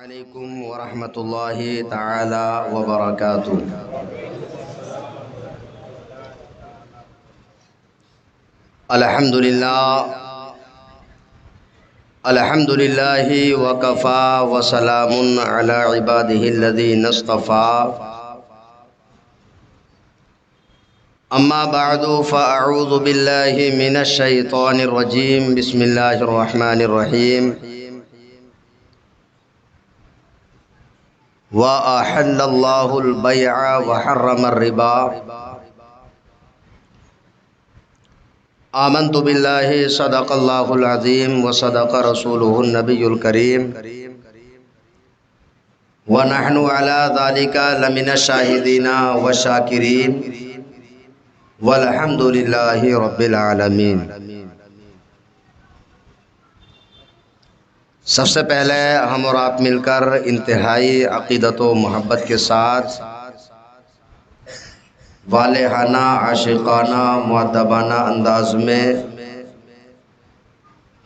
علیکم ورحمۃ اللہ تعالی وبرکاتہ۔ الحمد للہ وکفا وسلام علی عبادہ الذین اصطفى، اما بعد فاعوذ باللہ من الشیطان الرجیم، بسم اللہ الرحمن الرحیم۔ وَأَحَلَّ اللَّهُ الْبَيْعَ وَحَرَّمَ الرِّبَا۔ آمنت باللہ صدق اللہ العظیم وصدق رسولہ النبی الکریم، ونحن علی ذلک لمن الشاہدین والشاکرین، والحمد للہ رب العالمین۔ سب سے پہلے ہم اور آپ مل کر انتہائی عقیدت و محبت کے ساتھ والہانہ، عاشقانہ، مؤدبانہ انداز میں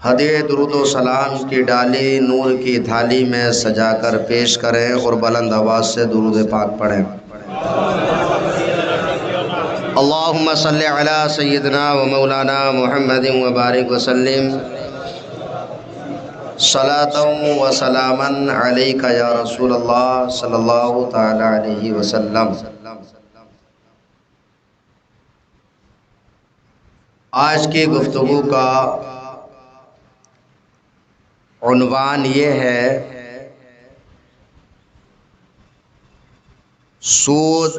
ہدیہ درود و سلام کی ڈالی نور کی تھالی میں سجا کر پیش کریں اور بلند آواز سے درود پاک پڑھیں۔ اللہم صلی علی سیدنا و مولانا محمد وبارک وسلم، صلاۃ و سلاما علیک یا رسول اللہ صلی اللہ تعالی علیہ وسلم۔ آج کی گفتگو کا عنوان یہ ہے، سود،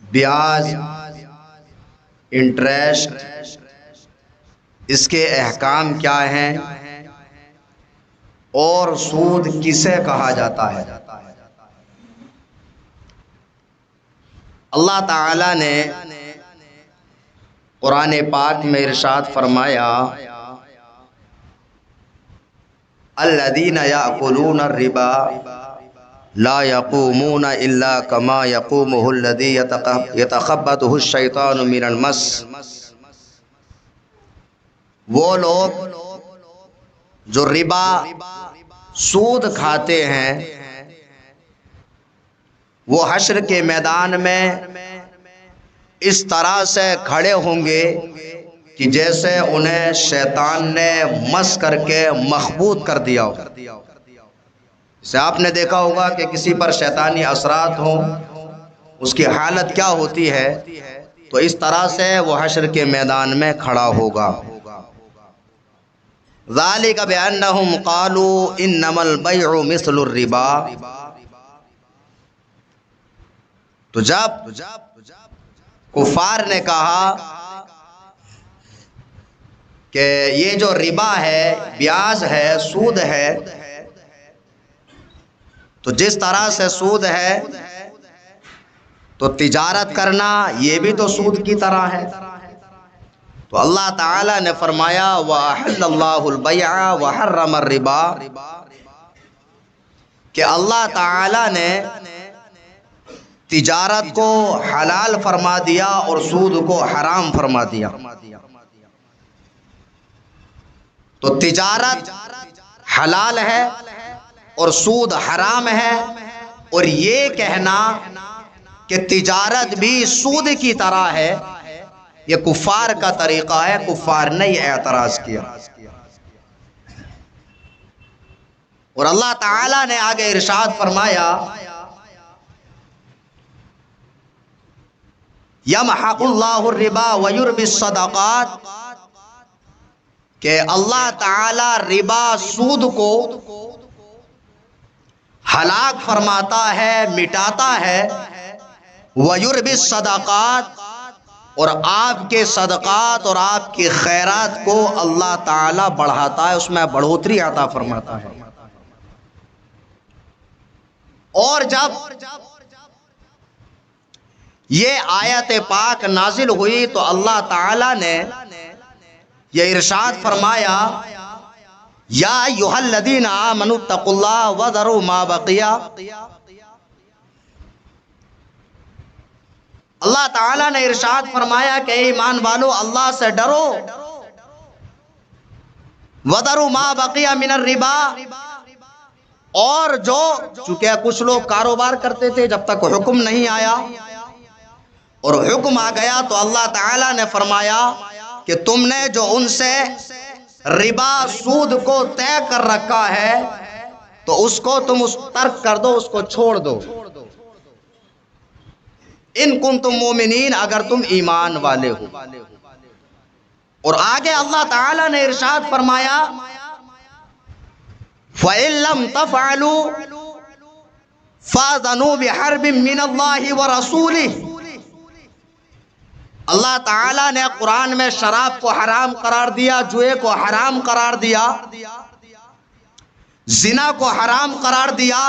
بیاج، انٹریسٹ، اس کے احکام کیا ہیں اور سود کسے کہا جاتا ہے۔ اللہ تعالی نے قرآن پاک میں ارشاد فرمایا، الذین یأکلون الربا لا یقومون الا کما یقوم الذی یتخبطہ الشیطان من المس۔ وہ لوگ جو ربا، سود کھاتے ہیں، وہ حشر کے میدان میں اس طرح سے کھڑے ہوں گے کہ جیسے انہیں شیطان نے مس کر کے مخبوط کر دیا ہو۔ جیسے آپ نے دیکھا ہوگا کہ کسی پر شیطانی اثرات ہوں، اس کی حالت کیا ہوتی ہے، تو اس طرح سے وہ حشر کے میدان میں کھڑا ہوگا۔ ذالک بانہم قالوا انما البیع مثل الربا۔ تو جب کفار نے کہا کہ یہ جو ربا ہے، بیاج ہے، سود ہے، تو جس طرح سے سود ہے تو تجارت کرنا یہ بھی تو سود کی طرح ہے۔ تو اللہ تعالی نے فرمایا وَأَحَلَّ اللَّهُ الْبَيْعَ وَحَرَّمَ الرِّبَا، کہ اللہ تعالی نے تجارت کو حلال فرما دیا اور سود کو حرام فرما دیا۔ تو تجارت حلال ہے اور سود حرام ہے، اور یہ کہنا کہ تجارت بھی سود کی طرح ہے، یہ کفار کا طریقہ ہے۔ کفار نے یہ اعتراض کیا، اور اللہ تعالی نے آگے ارشاد فرمایا یمحق اللہ الربا ویربی الصدقات، کہ اللہ تعالی ربا، سود کو ہلاک فرماتا ہے، مٹاتا ہے، ویربی الصدقات، اور آپ کے صدقات اور آپ کے خیرات کو اللہ تعالی بڑھاتا ہے، اس میں بڑھوتری عطا فرماتا ہے۔ اور جب یہ آیت پاک نازل ہوئی تو اللہ تعالی نے یہ ارشاد فرمایا یا ایھا الذین آمنوا اتقوا اللہ وذروا ما بقی۔ اللہ تعالیٰ نے ارشاد فرمایا کہ اے ایمان والو، اللہ سے ڈرو، وَذَرُوا مَا بَقِيَ مِنَ الرِّبَا، اور جو چونکہ کچھ لوگ کاروبار کرتے تھے جب تک حکم نہیں آیا، اور حکم آ گیا تو اللہ تعالیٰ نے فرمایا کہ تم نے جو ان سے ربا سود کو طے کر رکھا ہے تو اس کو تم ترک کر دو، اس کو چھوڑ دو، ان کنتم مومنین، اگر تم ایمان والے ہو۔ اور آگے اللہ تعالیٰ نے ارشاد فرمایا فَإِن لَّمْ تَفْعَلُوا فَأْذَنُوا بِحَرْبٍ مِّنَ اللَّهِ وَرَسُولِهِ۔ اللہ تعالیٰ نے قرآن میں شراب کو حرام قرار دیا، جوئے کو حرام قرار دیا، زنا کو حرام قرار دیا،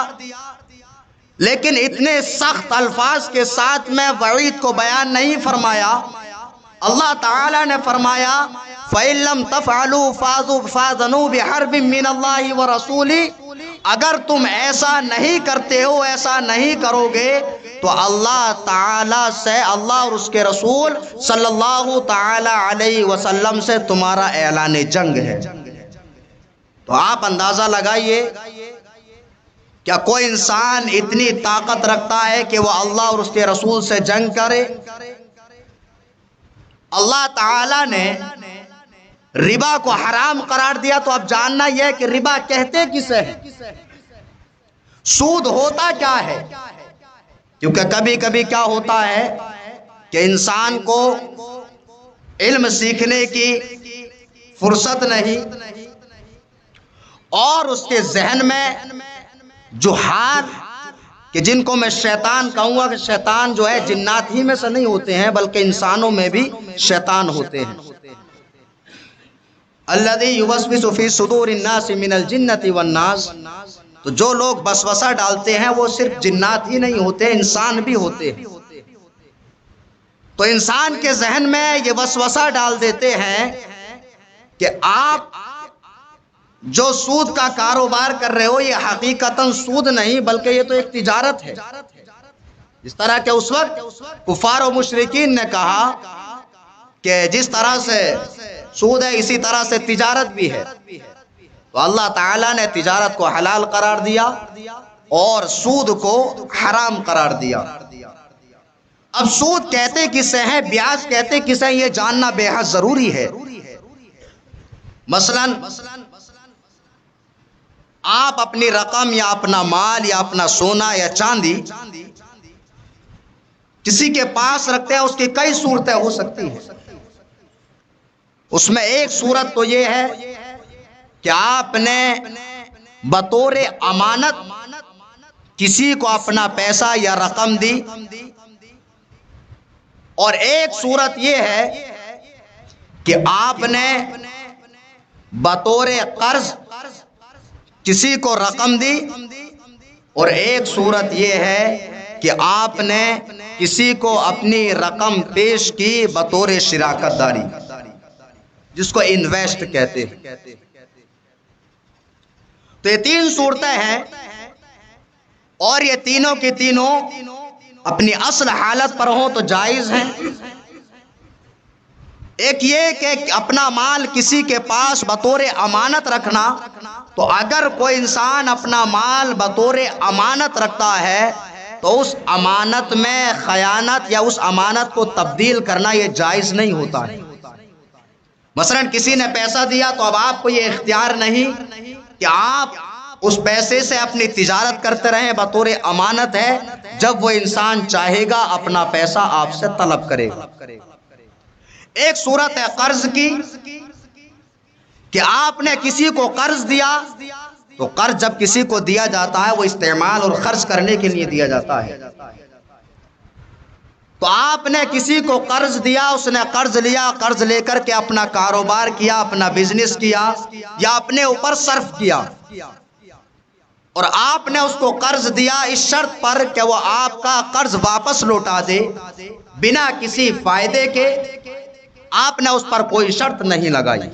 لیکن اتنے سخت الفاظ کے ساتھ میں وعید کو بیان نہیں فرمایا۔ اللہ تعالیٰ نے فرمایا فَإِن لَّمْ تَفْعَلُوا فَأْذَنُوا بِحَرْبٍ مِّنَ اللَّهِ وَرَسُولِهِ، اگر تم ایسا نہیں کرتے ہو، ایسا نہیں کرو گے تو اللہ تعالیٰ سے، اللہ اور اس کے رسول صلی اللہ تعالیٰ علیہ وسلم سے تمہارا اعلان جنگ ہے۔ تو آپ اندازہ لگائیے، کیا کوئی انسان اتنی طاقت رکھتا ہے کہ وہ اللہ اور اس کے رسول سے جنگ کرے؟ اللہ تعالیٰ نے ربا کو حرام قرار دیا، تو اب جاننا یہ ہے کہ ربا کہتے کسے ہیں، سود ہوتا کیا ہے؟ کیونکہ کبھی کبھی کیا ہوتا ہے کہ انسان کو علم سیکھنے کی فرصت نہیں، اور اس کے ذہن میں جو حال کہ جن کو میں شیطان کہوں گا، کہ شیطان جو ہے جنات ہی میں سے نہیں ہوتے ہیں بلکہ انسانوں میں بھی شیطان ہوتے ہیں۔ الذی یوسوس فی صدور الناس من الجنۃ والناس، تو جو لوگ وسوسہ ڈالتے ہیں وہ صرف جنات ہی نہیں ہوتے، انسان بھی ہوتے ہیں۔ تو انسان کے ذہن میں یہ وسوسہ ڈال دیتے ہیں کہ آپ جو سود کا کاروبار کر رہے ہو یہ حقیقتاً سود نہیں بلکہ یہ تو ایک تجارت ہے۔ جس طرح کہ اس وقت کفار و مشرکین نے کہا کہ جس طرح سے سود ہے اسی طرح سے تجارت بھی ہے، تو اللہ تعالیٰ نے تجارت کو حلال قرار دیا اور سود کو حرام قرار دیا۔ اب سود کہتے کسے ہیں، بیاج کہتے کسے ہیں، یہ جاننا بے حد ضروری ہے۔ مثلاً آپ اپنی رقم یا اپنا مال یا اپنا سونا یا چاندی کسی کے پاس رکھتے ہیں، اس کی کئی صورتیں ہو سکتی ہیں۔ اس میں ایک صورت تو یہ ہے کہ آپ نے بطور امانت کسی کو اپنا پیسہ یا رقم دی، اور ایک صورت یہ ہے کہ آپ نے بطور قرض کسی کو رقم دی، اور ایک صورت یہ ہے کہ آپ نے کسی کو اپنی رقم پیش کی بطور شراکت داری، جس کو انویسٹ کہتے ہیں۔ تو یہ تین صورتیں ہیں، اور یہ تینوں کی تینوں اپنی اصل حالت پر ہوں تو جائز ہیں۔ ایک یہ کہ اپنا مال کسی کے پاس بطور امانت رکھنا، تو اگر کوئی انسان اپنا مال بطور امانت رکھتا ہے تو اس امانت میں خیانت یا اس امانت کو تبدیل کرنا یہ جائز نہیں ہوتا ہے۔ مثلا کسی نے پیسہ دیا تو اب آپ کو یہ اختیار نہیں کہ آپ اس پیسے سے اپنی تجارت کرتے رہیں، بطور امانت ہے، جب وہ انسان چاہے گا اپنا پیسہ آپ سے طلب کرے گا۔ ایک صورت ہے قرض کی، کہ آپ نے کسی کو قرض دیا، تو قرض جب کسی کو دیا جاتا ہے وہ استعمال اور خرچ کرنے کے لیے دیا جاتا ہے۔ تو آپ نے کسی کو قرض دیا، اس نے قرض لیا، قرض لے کر کے اپنا کاروبار کیا، اپنا بزنس کیا یا اپنے اوپر صرف کیا، اور آپ نے اس کو قرض دیا اس شرط پر کہ وہ آپ کا قرض واپس لوٹا دے بنا کسی فائدے کے۔ آپ نے اس پر کوئی شرط نہیں لگائی۔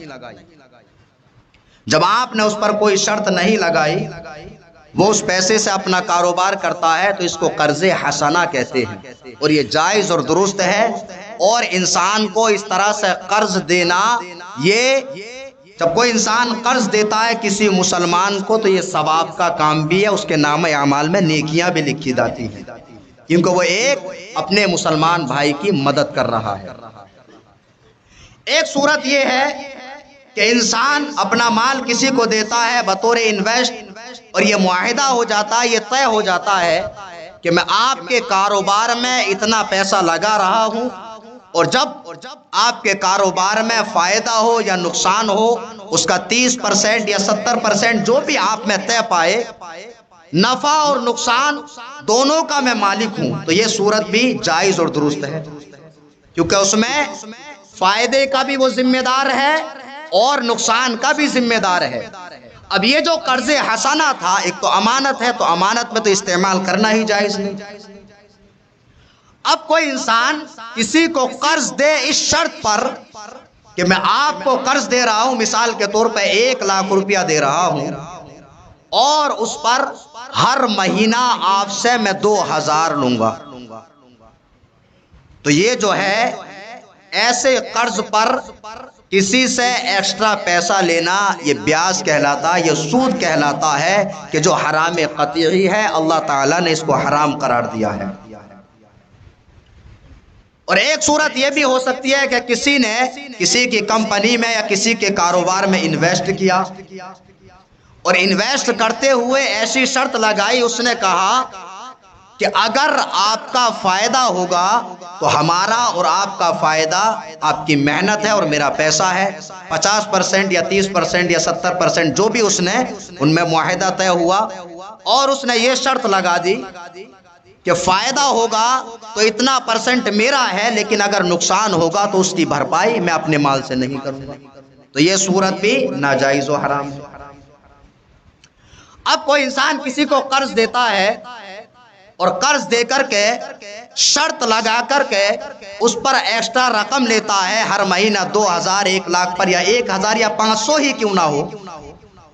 جب آپ نے اس پر کوئی شرط نہیں لگائی، وہ اس پیسے سے اپنا کاروبار کرتا ہے، تو اس کو قرض حسنہ کہتے ہیں، اور یہ جائز اور درست ہے۔ اور انسان کو اس طرح سے قرض دینا یہ جب کوئی انسان قرض دیتا ہے کسی مسلمان کو تو یہ ثواب کا کام بھی ہے، اس کے نام اعمال میں نیکیاں بھی لکھی جاتی ہیں، کیونکہ وہ ایک اپنے مسلمان بھائی کی مدد کر رہا ہے۔ ایک صورت یہ ہے کہ انسان اپنا مال کسی کو دیتا ہے بطور انویسٹ، اور یہ معاہدہ ہو جاتا ہے، یہ طے ہو جاتا ہے کہ میں آپ کے کاروبار میں اتنا پیسہ لگا رہا ہوں، اور جب آپ کے کاروبار میں فائدہ ہو یا نقصان ہو، اس کا 30% یا 70% جو بھی آپ میں طے پائے، نفع اور نقصان دونوں کا میں مالک ہوں۔ تو یہ صورت بھی جائز اور درست ہے، کیونکہ اس میں فائدے کا بھی وہ ذمہ دار ہے اور نقصان کا بھی ذمہ دار ہے۔ اب یہ جو قرض حسنہ تھا، ایک تو امانت ہے، تو امانت میں تو استعمال کرنا ہی جائز نہیں۔ اب کوئی انسان کسی کو قرض دے اس شرط پر کہ میں آپ کو قرض دے رہا ہوں، مثال کے طور پہ 1,00,000 روپیہ دے رہا ہوں، اور اس پر ہر مہینہ آپ سے میں 2,000 لوں گا، تو یہ جو ہے ایسے قرض پر کسی سے ایکسٹرا پیسہ لینا یہ بیاج کہلاتا ہے، یہ سود کہلاتا ہے کہ جو حرام قطعی ہے، اللہ تعالیٰ نے اس کو حرام قرار دیا ہے۔ اور ایک صورت یہ بھی ہو سکتی ہے کہ کسی نے کسی کی کمپنی میں یا کسی کے کاروبار میں انویسٹ کیا، اور انویسٹ کرتے ہوئے ایسی شرط لگائی، اس نے کہا کہ اگر آپ کا فائدہ ہوگا تو ہمارا اور آپ کا فائدہ آپ کی محنت ہے اور میرا پیسہ ہے، 50% یا 30% یا 70% جو بھی اس نے ان میں معاہدہ طے ہوا، اور اس نے یہ شرط لگا دی کہ فائدہ ہوگا تو اتنا % میرا ہے، لیکن اگر نقصان ہوگا تو اس کی بھرپائی میں اپنے مال سے نہیں کروں گا، تو یہ صورت بھی ناجائز و حرام ہے۔ اب کوئی انسان کسی کو قرض دیتا ہے اور قرض دے کر کے شرط لگا کر کے اس پر ایکسٹرا رقم لیتا ہے، ہر مہینہ 2,000 1,00,000 پر، یا 1,000 یا 500 ہی کیوں نہ ہو،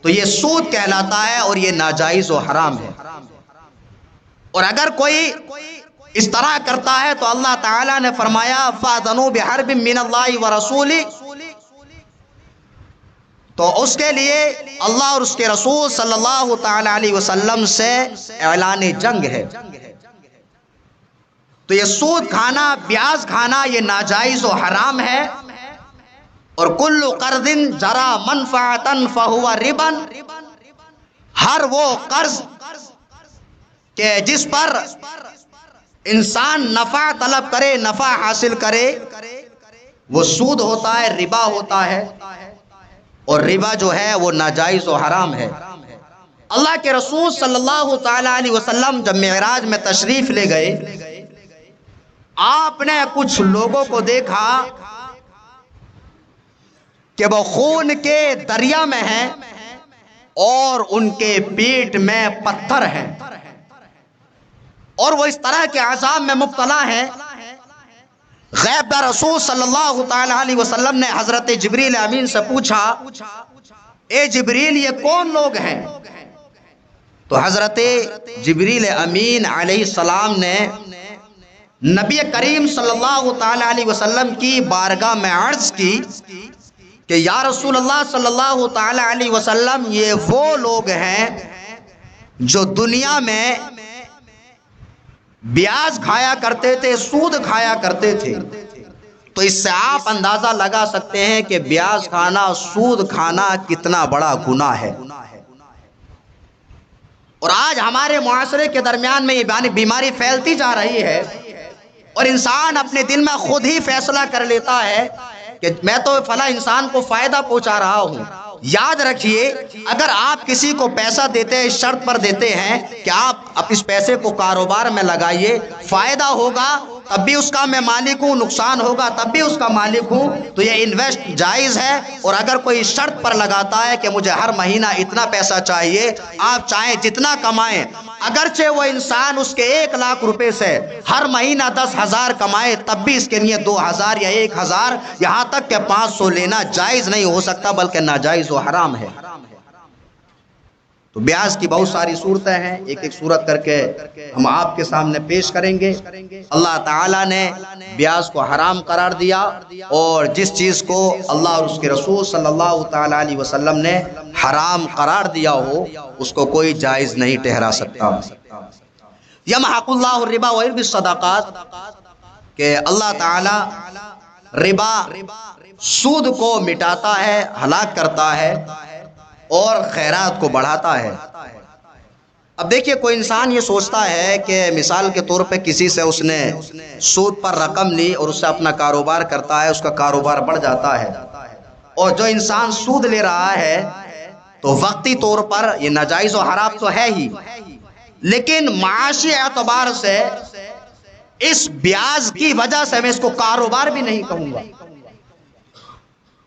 تو یہ سود کہلاتا ہے اور یہ ناجائز و حرام ہے۔ اور اگر کوئی اس طرح کرتا ہے تو اللہ تعالیٰ نے فرمایا فَأْذَنُوا بِحَرْبٍ مِّنَ اللَّهِ وَرَسُولِهِ، تو اس کے لیے اللہ اور اس کے رسول صلی اللہ تعالی علیہ وسلم سے اعلان جنگ ہے۔ تو یہ سود کھانا، بیاج کھانا، یہ ناجائز و حرام ہے۔ اور کل قرض جرى منفعة فهو ربا، ہر وہ قرض کہ جس پر انسان نفع طلب کرے، نفع حاصل کرے، وہ سود ہوتا ہے، ربا ہوتا ہے، اور ربا جو ہے وہ ناجائز و حرام ہے۔ اللہ کے رسول صلی اللہ تعالی علیہ وسلم جب معراج میں تشریف لے گئے، آپ نے کچھ لوگوں کو دیکھا کہ وہ خون کے دریا میں ہیں اور ان کے پیٹ میں پتھر ہیں، اور وہ اس طرح کے عذاب میں مبتلا ہیں۔ غیب دار رسول صلی اللہ تعالی علیہ وسلم نے حضرت جبریل امین سے پوچھا، اے جبریل یہ کون لوگ ہیں؟ تو حضرت جبریل امین علیہ السلام نے نبی کریم صلی اللہ تعالی علیہ وسلم کی بارگاہ میں عرض کی کہ یا رسول اللہ صلی اللہ تعالی علیہ وسلم، یہ وہ لوگ ہیں جو دنیا میں بیاج کھایا کرتے تھے، سود کھایا کرتے تھے۔ تو اس سے آپ اندازہ لگا سکتے ہیں کہ بیاج کھانا، سود کھانا کتنا بڑا گناہ ہے۔ اور آج ہمارے معاشرے کے درمیان میں یہ بیماری پھیلتی جا رہی ہے، اور انسان اپنے دل میں خود ہی فیصلہ کر لیتا ہے کہ میں تو فلاں انسان کو فائدہ پہنچا رہا ہوں۔ یاد رکھیے، اگر آپ کسی کو پیسہ دیتے ہیں، اس شرط پر دیتے ہیں کہ آپ اس پیسے کو کاروبار میں لگائیے، فائدہ ہوگا تب بھی اس کا میں مالک ہوں، نقصان ہوگا تب بھی اس کا مالک ہوں، تو یہ انویسٹ جائز ہے۔ اور اگر کوئی شرط پر لگاتا ہے کہ مجھے ہر مہینہ اتنا پیسہ چاہیے، آپ چاہیں جتنا کمائیں، اگرچہ وہ انسان اس کے 1,00,000 روپے سے ہر مہینہ 10,000 کمائے، تب بھی اس کے لیے 2,000 یا 1,000 یہاں تک کہ 500 لینا جائز نہیں ہو سکتا، بلکہ ناجائز و حرام ہے۔ تو بیاج کی بہت ساری صورتیں ہیں، ایک ایک صورت کر کے ہم آپ کے سامنے پیش کریں گے۔ اللہ تعالیٰ نے بیاج کو حرام قرار دیا، اور جس چیز کو اللہ اور اس کے رسول صلی اللہ تعالیٰ علیہ وسلم نے حرام قرار دیا ہو اس کو کوئی جائز نہیں ٹھہرا سکتا۔ یمحق اللہ الربا ویربی الصدقات، کہ اللہ تعالیٰ ربا سود کو مٹاتا ہے، ہلاک کرتا ہے، اور خیرات کو بڑھاتا ہے۔ اب دیکھیے، کوئی انسان یہ سوچتا ہے کہ مثال کے طور پہ کسی سے اس نے سود پر رقم لی اور اس سے اپنا کاروبار کرتا ہے، اس کا کاروبار بڑھ جاتا ہے، اور جو انسان سود لے رہا ہے تو وقتی طور پر یہ ناجائز و حرام تو ہے ہی، لیکن معاشی اعتبار سے اس بیاج کی وجہ سے میں اس کو کاروبار بھی نہیں کہوں گا،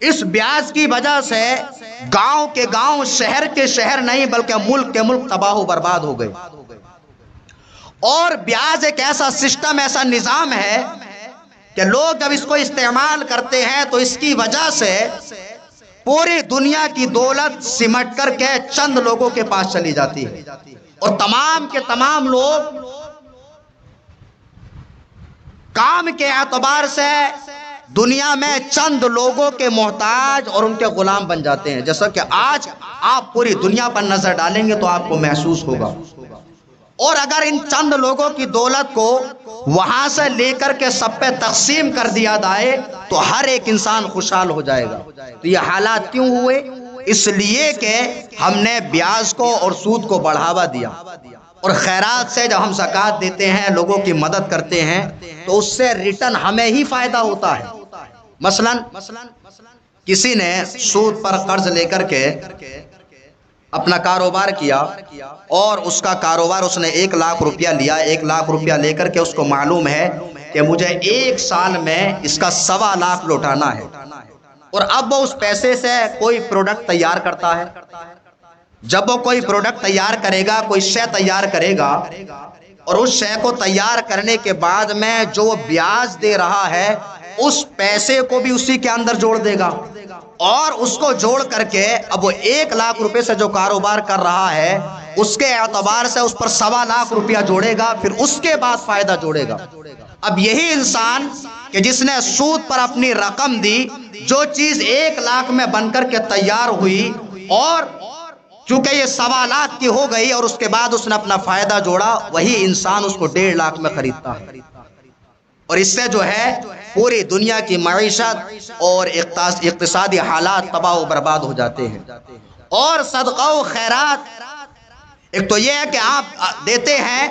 اس بیاج کی وجہ سے گاؤں کے گاؤں، شہر کے شہر نہیں بلکہ ملک کے ملک تباہ و برباد ہو گئے۔ اور بیاج ایک ایسا سسٹم، ایسا نظام ہے کہ لوگ جب اس کو استعمال کرتے ہیں تو اس کی وجہ سے پوری دنیا کی دولت سمٹ کر کے چند لوگوں کے پاس چلی جاتی ہے، اور تمام کے تمام لوگ کام کے اعتبار سے دنیا میں چند لوگوں کے محتاج اور ان کے غلام بن جاتے ہیں۔ جیسا کہ آج آپ پوری دنیا پر نظر ڈالیں گے تو آپ کو محسوس ہوگا، اور اگر ان چند لوگوں کی دولت کو وہاں سے لے کر کے سب پہ تقسیم کر دیا جائے تو ہر ایک انسان خوشحال ہو جائے گا۔ تو یہ حالات کیوں ہوئے؟ اس لیے کہ ہم نے بیاج کو اور سود کو بڑھاوا دیا، اور خیرات سے جب ہم زکوٰۃ دیتے ہیں، لوگوں کی مدد کرتے ہیں، تو اس سے ریٹرن ہمیں ہی فائدہ ہوتا ہے۔ مثلا کسی نے سود پر قرض لے کر کے اپنا کاروبار کیا، اور اس کا کاروبار اس نے 1 لاکھ روپیہ لیا، 1 لاکھ روپیہ لے کر کے اس کو معلوم ہے کہ مجھے 1 سال میں اس کا 1.25 لاکھ لوٹانا ہے، اور اب وہ اس پیسے سے کوئی پروڈکٹ تیار کرتا ہے۔ جب وہ کوئی پروڈکٹ تیار کرے گا، کوئی شے تیار کرے گا، اور اس شے کو تیار کرنے کے بعد میں جو وہ بیاج دے رہا ہے اس پیسے کو بھی اسی کے اندر جوڑ دے گا، اور اس کو جوڑ کر کے اب وہ 1 لاکھ روپے سے جو کاروبار کر رہا ہے اس کے اعتبار سے اس پر 1.25 لاکھ روپیہ جوڑے گا، پھر اس کے بعد فائدہ جوڑے گا۔ اب یہی انسان کہ جس نے سود پر اپنی رقم دی، جو چیز 1 لاکھ میں بن کر کے تیار ہوئی، اور چونکہ یہ 1.25 لاکھ کی ہو گئی اور اس کے بعد اس نے اپنا فائدہ جوڑا، وہی انسان اس کو 1.5 لاکھ میں خریدتا ہے، اور اس سے جو ہے پوری دنیا کی معیشت اور اقتصادی حالات تباہ و برباد ہو جاتے ہیں۔ اور صدقہ و خیرات، ایک تو یہ ہے کہ آپ دیتے ہیں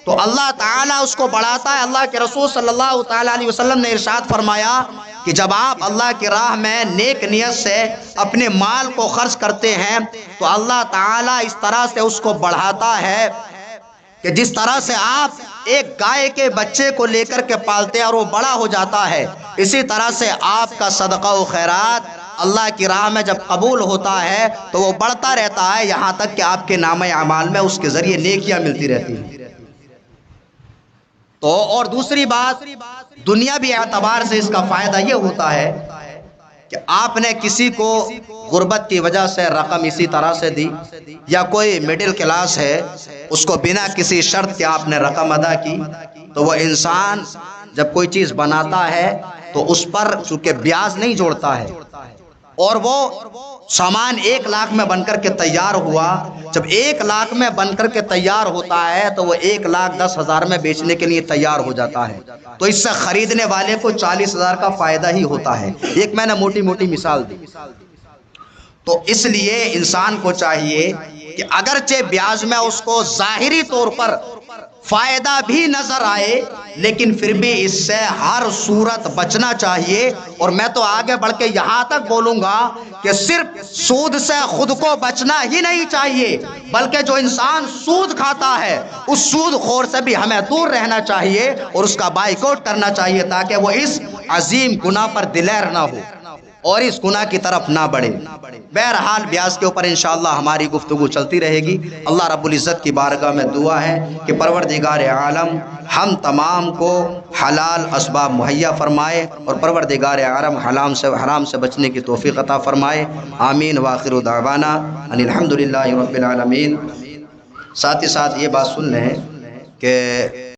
تو اللہ تعالیٰ اس کو بڑھاتا ہے۔ اللہ کے رسول صلی اللہ تعالیٰ علیہ وسلم نے ارشاد فرمایا کہ جب آپ اللہ کی راہ میں نیک نیت سے اپنے مال کو خرچ کرتے ہیں تو اللہ تعالیٰ اس طرح سے اس کو بڑھاتا ہے کہ جس طرح سے آپ ایک گائے کے بچے کو لے کر کے پالتے ہیں اور وہ بڑا ہو جاتا ہے، اسی طرح سے آپ کا صدقہ و خیرات اللہ کی راہ میں جب قبول ہوتا ہے تو وہ بڑھتا رہتا ہے، یہاں تک کہ آپ کے نامہ اعمال میں اس کے ذریعے نیکیاں ملتی رہتی ہیں۔ تو اور دوسری بات، دنیاوی اعتبار سے اس کا فائدہ یہ ہوتا ہے کہ آپ نے کسی کو غربت کی وجہ سے رقم اسی طرح سے دی، یا کوئی مڈل کلاس ہے اس کو بنا کسی شرط کے آپ نے رقم ادا کی، تو وہ انسان جب کوئی چیز بناتا ہے تو اس پر چونکہ بیاج نہیں جوڑتا ہے، اور وہ سامان 1 لاکھ میں بن کر کے تیار ہوا، جب 1 لاکھ میں بن کر کے تیار ہوتا ہے تو وہ 1,10,000 میں بیچنے کے لیے تیار ہو جاتا ہے، تو اس سے خریدنے والے کو 40,000 کا فائدہ ہی ہوتا ہے۔ ایک میں نے موٹی موٹی مثال دی۔ تو اس لیے انسان کو چاہیے کہ اگرچہ بیاج میں اس کو ظاہری طور پر فائدہ بھی نظر آئے، لیکن پھر بھی اس سے ہر صورت بچنا چاہیے۔ اور میں تو آگے بڑھ کے یہاں تک بولوں گا کہ صرف سود سے خود کو بچنا ہی نہیں چاہیے، بلکہ جو انسان سود کھاتا ہے اس سود خور سے بھی ہمیں دور رہنا چاہیے اور اس کا بائیکاٹ کرنا چاہیے، تاکہ وہ اس عظیم گناہ پر دلیر نہ ہو۔ اور اس گناہ کی طرف نہ بڑھے۔ بہرحال بیاس کے اوپر انشاءاللہ ہماری گفتگو چلتی رہے گی۔ اللہ رب العزت کی بارگاہ میں دعا ہے کہ پروردگار عالم ہم تمام کو حلال اسباب مہیا فرمائے اور پروردگار عالم حرام سے بچنے کی توفیق عطا فرمائے۔ آمین وآخر دعوانا ان الحمدللہ رب العالمین۔ ساتھ ہی ساتھ یہ بات سن لیں کہ